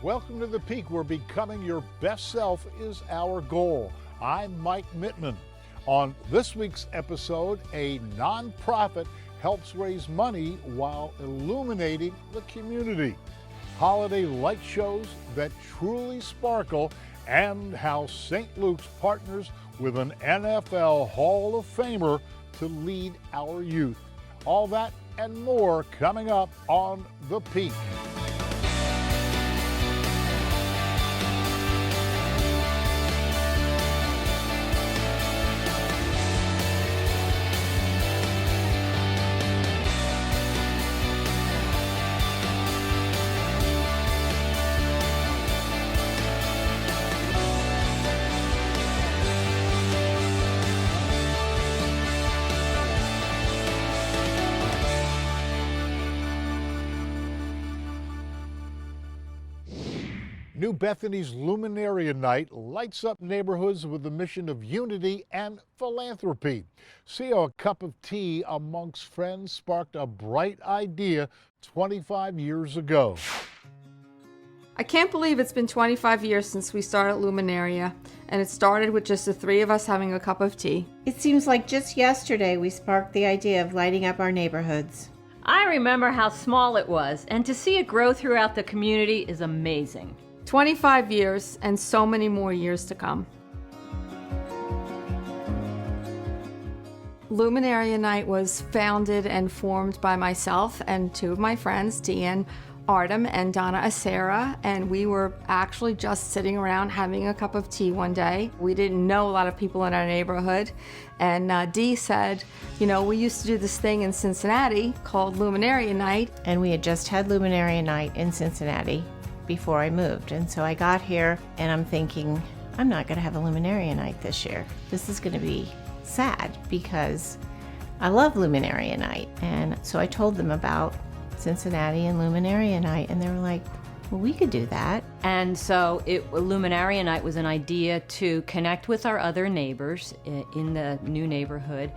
Welcome to The Peak, where becoming your best self is our goal. I'm Mike Mittman. On this week's episode, a nonprofit helps raise money while illuminating the community. Holiday light shows that truly sparkle, and how St. Luke's partners with an NFL Hall of Famer to lead our youth. All that and more coming up on The Peak. New Bethany's Luminaria Night lights up neighborhoods with the mission of unity and philanthropy. See how a cup of tea amongst friends sparked a bright idea 25 years ago. I can't believe it's been 25 years since we started Luminaria, and it started with just the three of us having a cup of tea. It seems like just yesterday we sparked the idea of lighting up our neighborhoods. I remember how small it was, and to see it grow throughout the community is amazing. 25 years and so many more years to come. Luminaria Night was founded and formed by myself and two of my friends, Deanne Artem and Donna Acera, and we were actually just sitting around having a cup of tea one day. We didn't know a lot of people in our neighborhood, and Dee said, you know, we used to do this thing in Cincinnati called Luminaria Night. And we had just had Luminaria Night in Cincinnati before I moved. And so I got here and I'm thinking, I'm not going to have a Luminaria Night this year. This is going to be sad because I love Luminaria Night. And so I told them about Cincinnati and Luminaria Night, and they were like, well, we could do that. And so Luminaria Night was an idea to connect with our other neighbors in the new neighborhood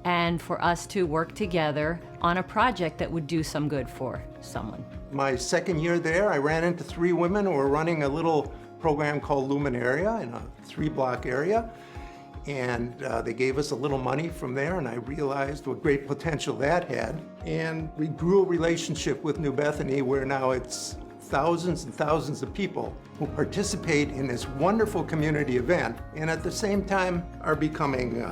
and for us to work together on a project that would do some good for someone. My second year there, I ran into three women who were running a little program called Luminaria in a 3-block area. And they gave us a little money from there, and I realized what great potential that had. And we grew a relationship with New Bethany, where now it's thousands and thousands of people who participate in this wonderful community event, and at the same time are becoming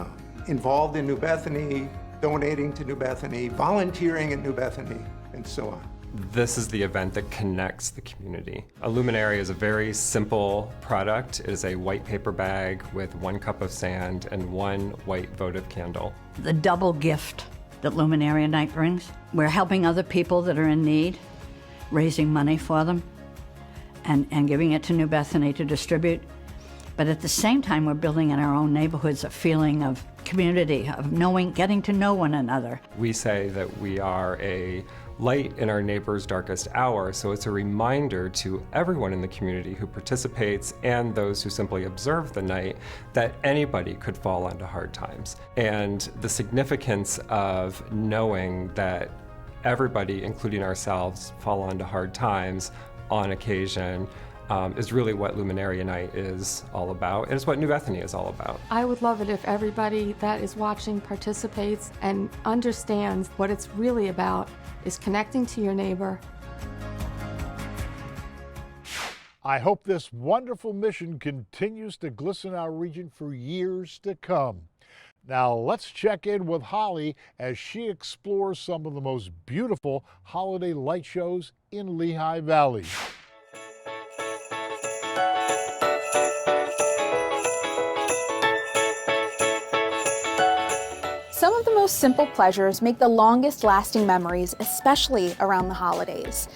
involved in New Bethany, donating to New Bethany, volunteering at New Bethany, and so on. This is the event that connects the community. A Luminaria is a very simple product. It is a white paper bag with 1 cup of sand and 1 white votive candle. The double gift that Luminaria Night brings. We're helping other people that are in need, raising money for them, and giving it to New Bethany to distribute. But at the same time, we're building in our own neighborhoods a feeling of community, of getting to know one another. We say that we are a light in our neighbor's darkest hour, so it's a reminder to everyone in the community who participates and those who simply observe the night that anybody could fall onto hard times. And the significance of knowing that everybody, including ourselves, fall onto hard times on occasion is really what Luminaria Night is all about, and it's what New Bethany is all about. I would love it if everybody that is watching participates and understands what it's really about is connecting to your neighbor. I hope this wonderful mission continues to glisten our region for years to come. Now let's check in with Holly as she explores some of the most beautiful holiday light shows in Lehigh Valley. Some of the most simple pleasures make the longest lasting memories, especially around the holidays.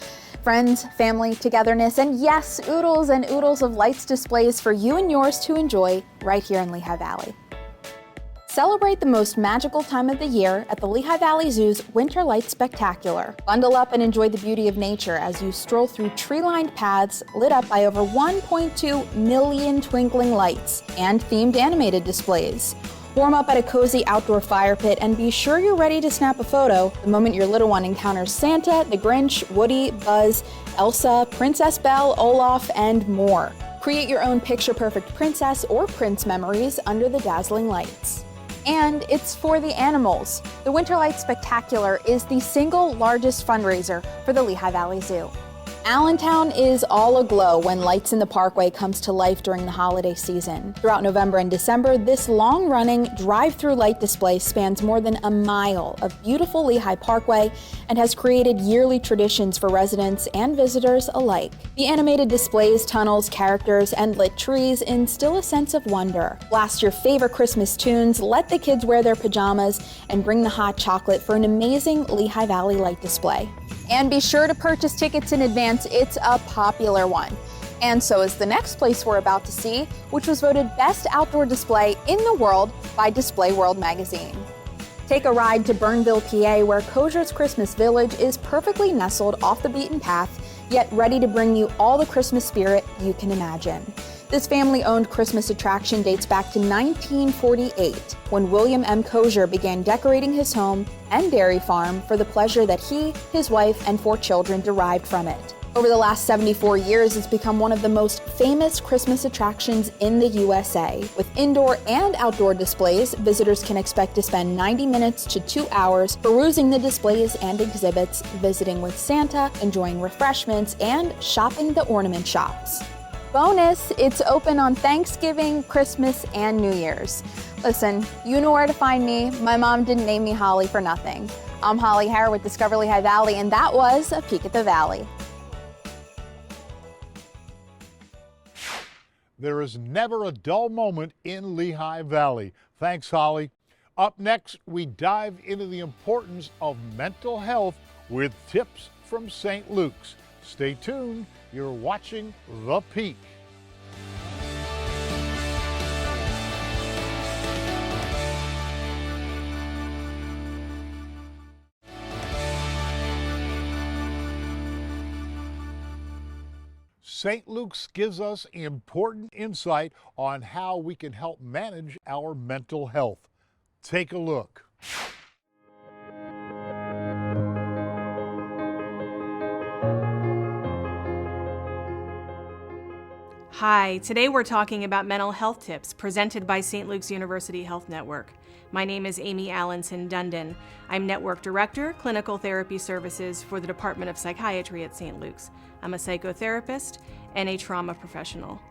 Friends, family, togetherness, and yes, oodles and oodles of lights displays for you and yours to enjoy right here in Lehigh Valley. Celebrate the most magical time of the year at the Lehigh Valley Zoo's Winter Light Spectacular. Bundle up and enjoy the beauty of nature as you stroll through tree-lined paths lit up by over 1.2 million twinkling lights and themed animated displays. Warm up at a cozy outdoor fire pit and be sure you're ready to snap a photo the moment your little one encounters Santa, the Grinch, Woody, Buzz, Elsa, Princess Belle, Olaf, and more. Create your own picture-perfect princess or prince memories under the dazzling lights. And it's for the animals. The Winter Lights Spectacular is the single largest fundraiser for the Lehigh Valley Zoo. Allentown is all aglow when Lights in the Parkway comes to life during the holiday season. Throughout November and December, this long-running drive-through light display spans more than a mile of beautiful Lehigh Parkway and has created yearly traditions for residents and visitors alike. The animated displays, tunnels, characters, and lit trees instill a sense of wonder. Blast your favorite Christmas tunes, let the kids wear their pajamas, and bring the hot chocolate for an amazing Lehigh Valley light display. And be sure to purchase tickets in advance, it's a popular one. And so is the next place we're about to see, which was voted Best Outdoor Display in the World by Display World magazine. Take a ride to Burnville, PA, where Kojer's Christmas Village is perfectly nestled off the beaten path, yet ready to bring you all the Christmas spirit you can imagine. This family-owned Christmas attraction dates back to 1948, when William M. Kojer began decorating his home and dairy farm for the pleasure that he, his wife, and 4 children derived from it. Over the last 74 years, it's become one of the most famous Christmas attractions in the USA. With indoor and outdoor displays, visitors can expect to spend 90 minutes to 2 hours perusing the displays and exhibits, visiting with Santa, enjoying refreshments, and shopping the ornament shops. Bonus, it's open on Thanksgiving, Christmas, and New Year's. Listen, you know where to find me. My mom didn't name me Holly for nothing. I'm Holly Hare with Discover Lehigh Valley, and that was a peek at the valley. There is never a dull moment in Lehigh Valley. Thanks, Holly. Up next, we dive into the importance of mental health with tips from St. Luke's. Stay tuned. You're watching The Peak. St. Luke's gives us important insight on how we can help manage our mental health. Take a look. Hi, today we're talking about mental health tips presented by St. Luke's University Health Network. My name is Amy Allenson Dundon. I'm Network Director, Clinical Therapy Services for the Department of Psychiatry at St. Luke's. I'm a psychotherapist and a trauma professional.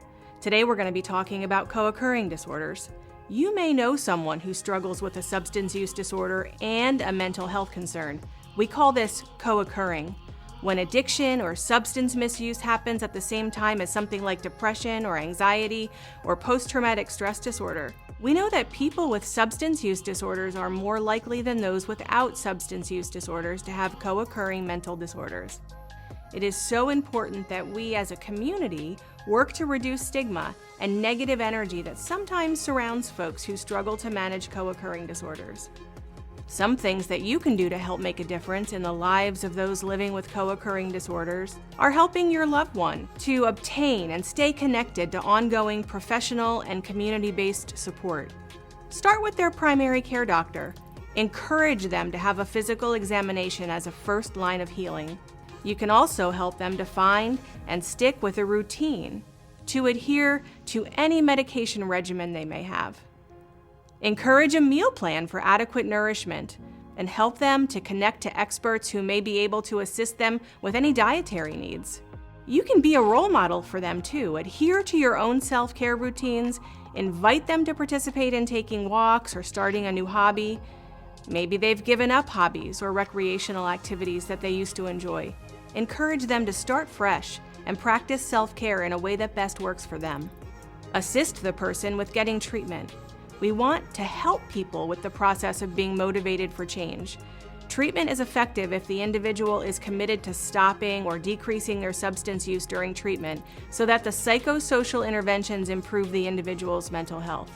Today we're going to be talking about co-occurring disorders. You may know someone who struggles with a substance use disorder and a mental health concern. We call this co-occurring. When addiction or substance misuse happens at the same time as something like depression or anxiety or post-traumatic stress disorder, we know that people with substance use disorders are more likely than those without substance use disorders to have co-occurring mental disorders. It is so important that we as a community work to reduce stigma and negative energy that sometimes surrounds folks who struggle to manage co-occurring disorders. Some things that you can do to help make a difference in the lives of those living with co-occurring disorders are helping your loved one to obtain and stay connected to ongoing professional and community-based support. Start with their primary care doctor. Encourage them to have a physical examination as a first line of healing. You can also help them to find and stick with a routine to adhere to any medication regimen they may have. Encourage a meal plan for adequate nourishment and help them to connect to experts who may be able to assist them with any dietary needs. You can be a role model for them too. Adhere to your own self-care routines, invite them to participate in taking walks or starting a new hobby. Maybe they've given up hobbies or recreational activities that they used to enjoy. Encourage them to start fresh and practice self-care in a way that best works for them. Assist the person with getting treatment. We want to help people with the process of being motivated for change. Treatment is effective if the individual is committed to stopping or decreasing their substance use during treatment so that the psychosocial interventions improve the individual's mental health.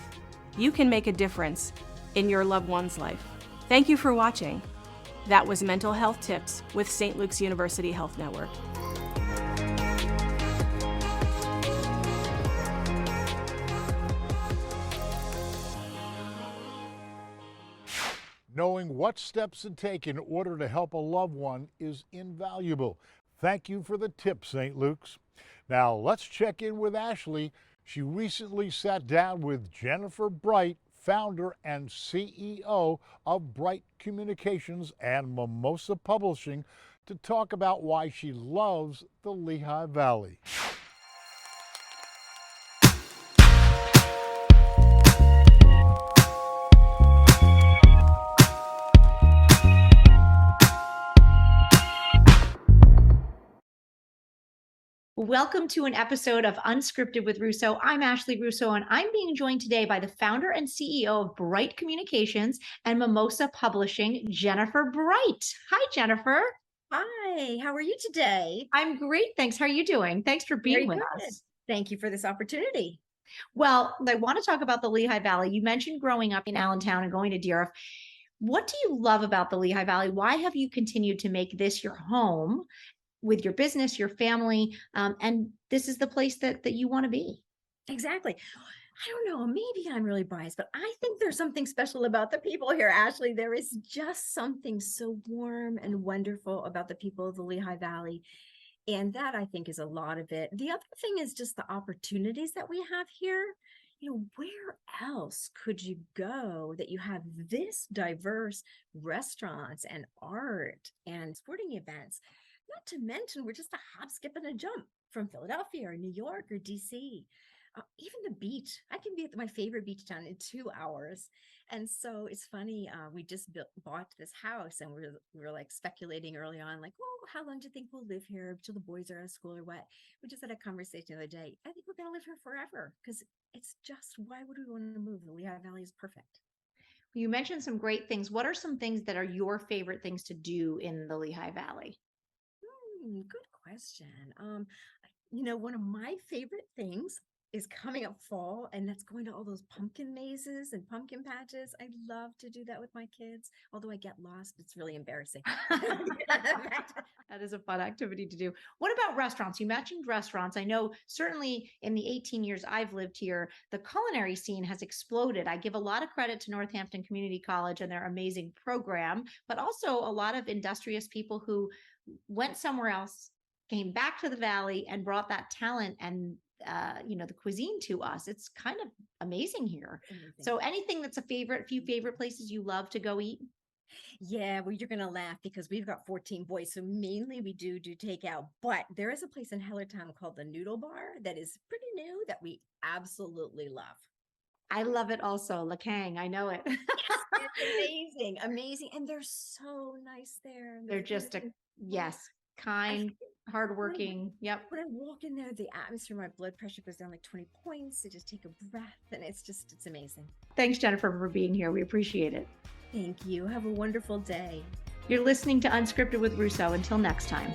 You can make a difference in your loved one's life. Thank you for watching. That was Mental Health Tips with St. Luke's University Health Network. knowing what steps to take in order to help a loved one is invaluable. Thank you for the tip, St. Luke's. Now let's check in with Ashley. She recently sat down with Jennifer Bright, founder and CEO of Bright Communications and Mimosa Publishing, to talk about why she loves the Lehigh Valley. Welcome to an episode of Unscripted with Russo. I'm Ashley Russo, and I'm being joined today by the founder and CEO of Bright Communications and Mimosa Publishing, Jennifer Bright. Hi, Jennifer. Hi, how are you today? I'm great, thanks. How are you doing? Thanks for being with us. Thank you for this opportunity. Well, I want to talk about the Lehigh Valley. You mentioned growing up in Allentown and going to Deer. What do you love about the Lehigh Valley? Why have you continued to make this your home with your business, your family, and this is the place that you want to be? Exactly. I don't know, maybe I'm really biased, but I think there's something special about the people here, Ashley. There is just something so warm and wonderful about the people of the Lehigh Valley. And that, I think, is a lot of it. The other thing is just the opportunities that we have here. You know, where else could you go that you have this diverse restaurants and art and sporting events? Not to mention, we're just a hop, skip, and a jump from Philadelphia or New York or DC. Even the beach. I can be at my favorite beach town in 2 hours. And so it's funny, we just bought this house, and we were like speculating early on, like, well, how long do you think we'll live here till the boys are out of school or what? We just had a conversation the other day. I think we're going to live here forever because it's just, why would we want to move? The Lehigh Valley is perfect. You mentioned some great things. What are some things that are your favorite things to do in the Lehigh Valley? Good question. You know, one of my favorite things is coming up fall, and that's going to all those pumpkin mazes and pumpkin patches. I love to do that with my kids, although I get lost. It's really embarrassing. That is a fun activity to do. What about restaurants? You mentioned restaurants. I know certainly in the 18 years I've lived here, the culinary scene has exploded. I give a lot of credit to Northampton Community College and their amazing program, but also a lot of industrious people who went somewhere else, came back to the Valley, and brought that talent and the cuisine to us. It's kind of amazing here. Amazing. So anything that's few favorite places you love to go eat? Yeah, well, you're going to laugh because we've got 14 boys. So mainly we do takeout, but there is a place in Hellertown called the Noodle Bar that is pretty new that we absolutely love. I love it also. LeCang, I know it. Yes, it's amazing, amazing. And they're so nice there. They're just kind, hardworking. Yep. When I walk in there, the atmosphere, my blood pressure goes down like 20 points. I just take a breath, and it's amazing. Thanks, Jennifer, for being here. We appreciate it. Thank you. Have a wonderful day. You're listening to Unscripted with Russo. Until next time.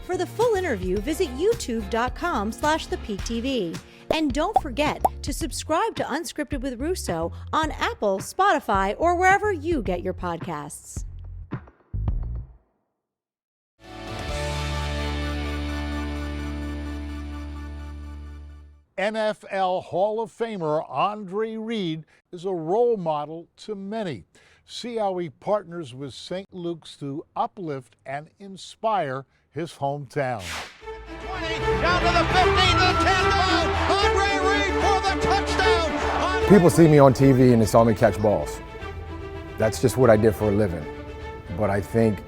For the full interview, visit youtube.com/thepeaktv. And don't forget to subscribe to Unscripted with Russo on Apple, Spotify, or wherever you get your podcasts. NFL Hall of Famer Andre Reed is a role model to many. See how he partners with St. Luke's to uplift and inspire his hometown. 20, down to the 15, the 10, Andre Reed for the touchdown. People see me on TV and they saw me catch balls. That's just what I did for a living. But I think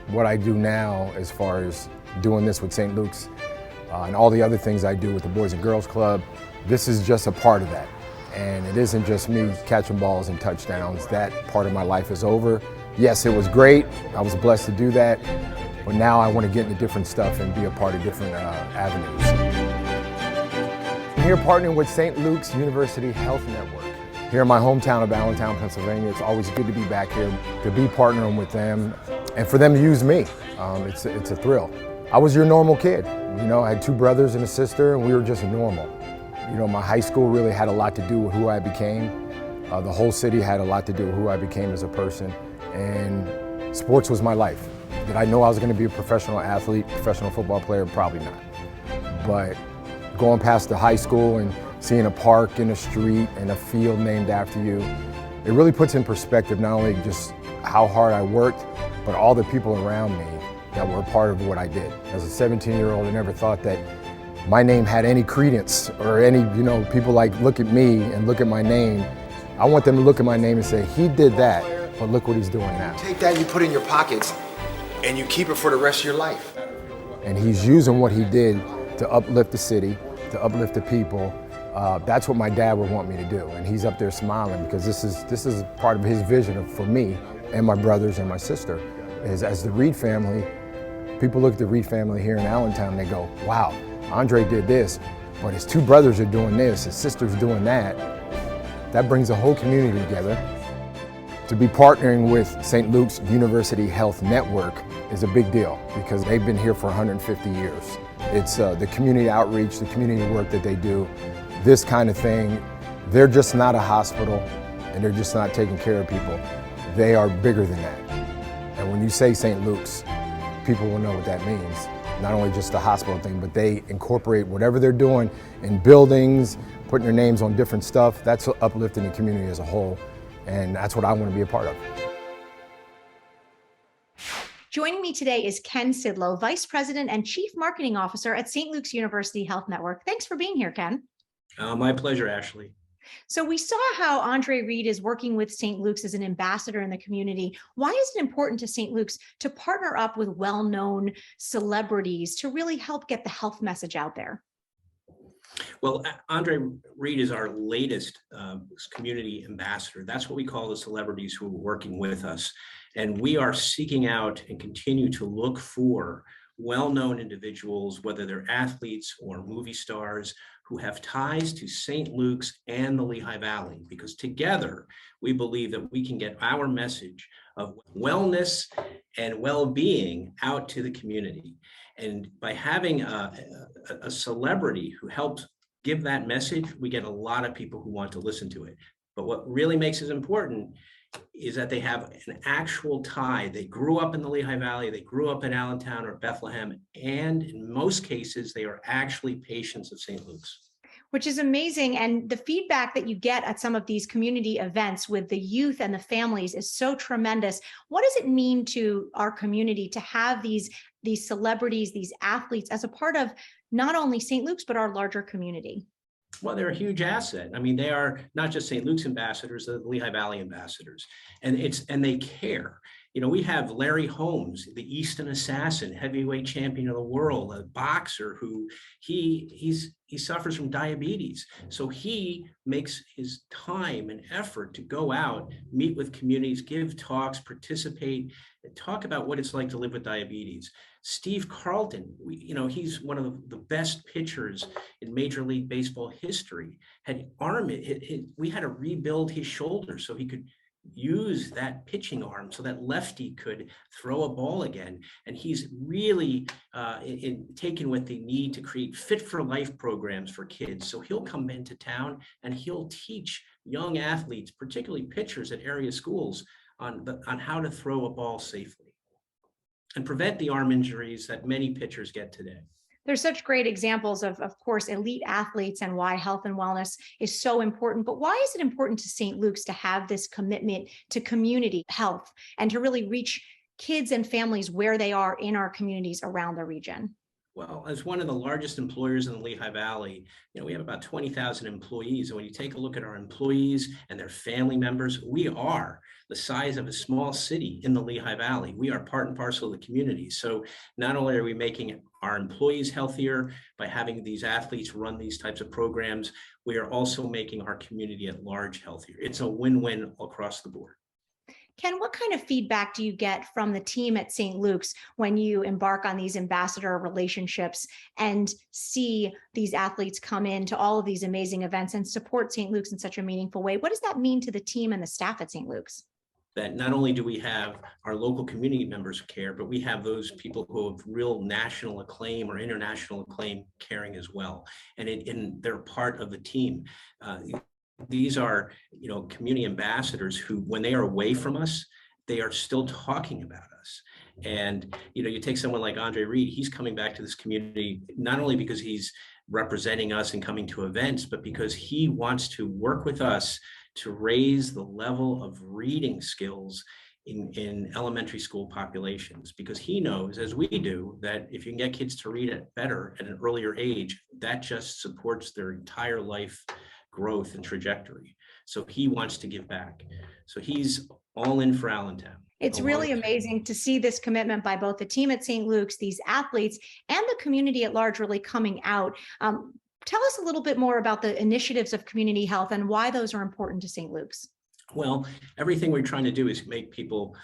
what I do now, as far as doing this with St. Luke's, and all the other things I do with the Boys and Girls Club, this is just a part of that. And it isn't just me catching balls and touchdowns. That part of my life is over. Yes, it was great. I was blessed to do that. But now I want to get into different stuff and be a part of different avenues. I'm here partnering with St. Luke's University Health Network. Here in my hometown of Allentown, Pennsylvania, it's always good to be back here, to be partnering with them, and for them to use me. It's a thrill. I was your normal kid. You know, I had 2 brothers and a sister, and we were just normal. You know, my high school really had a lot to do with who I became. The whole city had a lot to do with who I became as a person, and sports was my life. Did I know I was going to be a professional athlete, professional football player? Probably not. But going past the high school and seeing a park and a street and a field named after you, it really puts in perspective not only just how hard I worked, but all the people around me that were a part of what I did. As a 17-year-old, I never thought that my name had any credence or any, people like look at me and look at my name. I want them to look at my name and say, he did that, but look what he's doing now. Take that, you put it in your pockets, and you keep it for the rest of your life. And he's using what he did to uplift the city, to uplift the people. That's what my dad would want me to do. And he's up there smiling because this is part of his vision for me and my brothers and my sister. Is as the Reed family, people look at the Reed family here in Allentown and they go, wow, Andre did this, but his two brothers are doing this, his sister's doing that. That brings the whole community together. To be partnering with St. Luke's University Health Network is a big deal because they've been here for 150 years. It's the community outreach, the community work that they do, this kind of thing. They're just not a hospital and they're just not taking care of people. They are bigger than that. And when you say St. Luke's, people will know what that means. Not only just the hospital thing, but they incorporate whatever they're doing in buildings, putting their names on different stuff. That's uplifting the community as a whole. And that's what I want to be a part of. Joining me today is Ken Sidlow, Vice President and Chief Marketing Officer at St. Luke's University Health Network. Thanks for being here, Ken. My pleasure, Ashley. So we saw how Andre Reed is working with St. Luke's as an ambassador in the community. Why is it important to St. Luke's to partner up with well-known celebrities to really help get the health message out there? Well, Andre Reed is our latest community ambassador. That's what we call the celebrities who are working with us. And we are seeking out and continue to look for well-known individuals, whether they're athletes or movie stars, who have ties to St. Luke's and the Lehigh Valley, because together we believe that we can get our message of wellness and well-being out to the community. And by having a celebrity who helps give that message, we get a lot of people who want to listen to it. But what really makes it important is that they have an actual tie. They grew up in the Lehigh Valley, they grew up in Allentown or Bethlehem, and in most cases, they are actually patients of St. Luke's. Which is amazing. And the feedback that you get at some of these community events with the youth and the families is so tremendous. What does it mean to our community to have these celebrities, these athletes as a part of not only St. Luke's, but our larger community? Well, they're a huge asset. I mean, they are not just St. Luke's ambassadors, they're the Lehigh Valley ambassadors. And they care. You know, we have Larry Holmes, the Easton assassin, heavyweight champion of the world, a boxer who he suffers from diabetes. So he makes his time and effort to go out, meet with communities, give talks, participate, and talk about what it's like to live with diabetes. Steve Carlton, he's one of the best pitchers in Major League Baseball history. We had to rebuild his shoulder so he could use that pitching arm so that lefty could throw a ball again. And he's really taken with the need to create fit for life programs for kids. So he'll come into town and he'll teach young athletes, particularly pitchers at area schools, on how to throw a ball safely and prevent the arm injuries that many pitchers get today. There's such great examples of course, elite athletes and why health and wellness is so important. But why is it important to St. Luke's to have this commitment to community health and to really reach kids and families where they are in our communities around the region? Well, as one of the largest employers in the Lehigh Valley, we have about 20,000 employees. And when you take a look at our employees and their family members, we are the size of a small city in the Lehigh Valley. We are part and parcel of the community. So not only are we making our employees healthier by having these athletes run these types of programs, we are also making our community at large healthier. It's a win-win across the board. Ken, what kind of feedback do you get from the team at St. Luke's when you embark on these ambassador relationships and see these athletes come in to all of these amazing events and support St. Luke's in such a meaningful way? What does that mean to the team and the staff at St. Luke's? That not only do we have our local community members care, but we have those people who have real national acclaim or international acclaim caring as well. And they're part of the team. These are, community ambassadors who, when they are away from us, they are still talking about us. And, you take someone like Andre Reed, he's coming back to this community, not only because he's representing us and coming to events, but because he wants to work with us to raise the level of reading skills in elementary school populations, because he knows, as we do, that if you can get kids to read it better at an earlier age, that just supports their entire life growth and trajectory. So he wants to give back. So he's all in for Allentown. It's really amazing to see this commitment by both the team at St. Luke's, these athletes, and the community at large really coming out. Tell us a little bit more about the initiatives of community health and why those are important to St. Luke's. Well, everything we're trying to do is make people,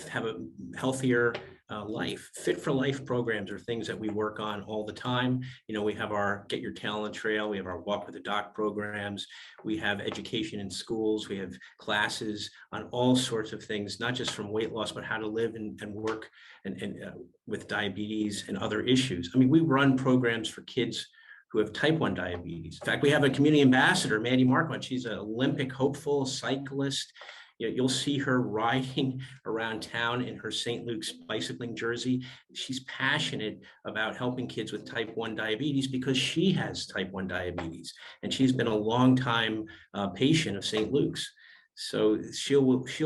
have a healthier life. Fit for Life programs are things that we work on all the time. We have our Get Your Talent Trail, we have our Walk with the Doc programs, we have education in schools, we have classes on all sorts of things, not just from weight loss, but how to live and work and with diabetes and other issues. I mean, we run programs for kids who have type 1 diabetes. In fact, we have a community ambassador, Mandy Marquardt. She's an Olympic hopeful cyclist. You'll see her riding around town in her St. Luke's bicycling jersey. She's passionate about helping kids with type 1 diabetes because she has type 1 diabetes, and she's been a long time patient of St. Luke's. So she'll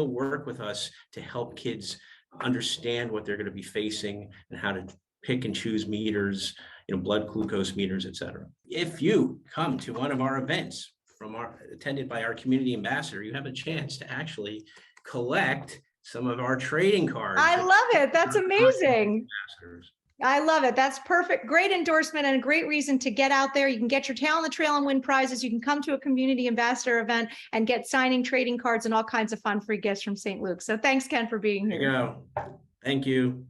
work with us to help kids understand what they're going to be facing and how to pick and choose meters, blood glucose meters, et cetera. If you come to one of our events attended by our community ambassador, you have a chance to actually collect some of our trading cards. I love it. That's amazing. I love it. That's perfect. Great endorsement and a great reason to get out there. You can get your tail on the trail and win prizes. You can come to a community ambassador event and get signing trading cards and all kinds of fun free gifts from St. Luke's. So thanks, Ken, for being here. There you go. Thank you.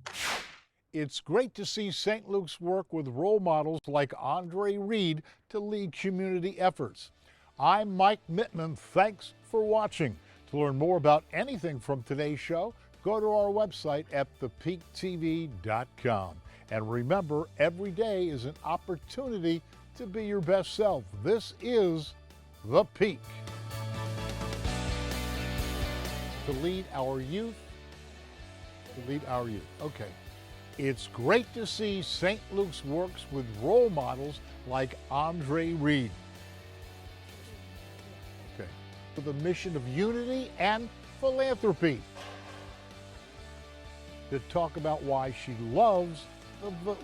It's great to see St. Luke's work with role models like Andre Reed to lead community efforts. I'm Mike Mittman. Thanks for watching. To learn more about anything from today's show, go to our website at thepeaktv.com. And remember, every day is an opportunity to be your best self. This is The Peak. To lead our youth. Okay. It's great to see St. Luke's works with role models like Andre Reed. Okay. For the mission of unity and philanthropy. To talk about why she loves the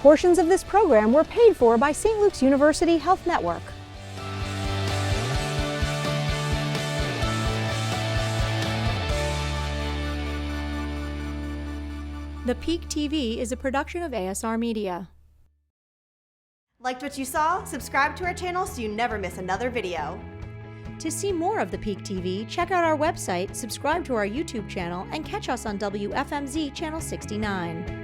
Portions of this program were paid for by St. Luke's University Health Network. The Peak TV is a production of ASR Media. Liked what you saw? Subscribe to our channel so you never miss another video. To see more of The Peak TV, check out our website, subscribe to our YouTube channel, and catch us on WFMZ Channel 69.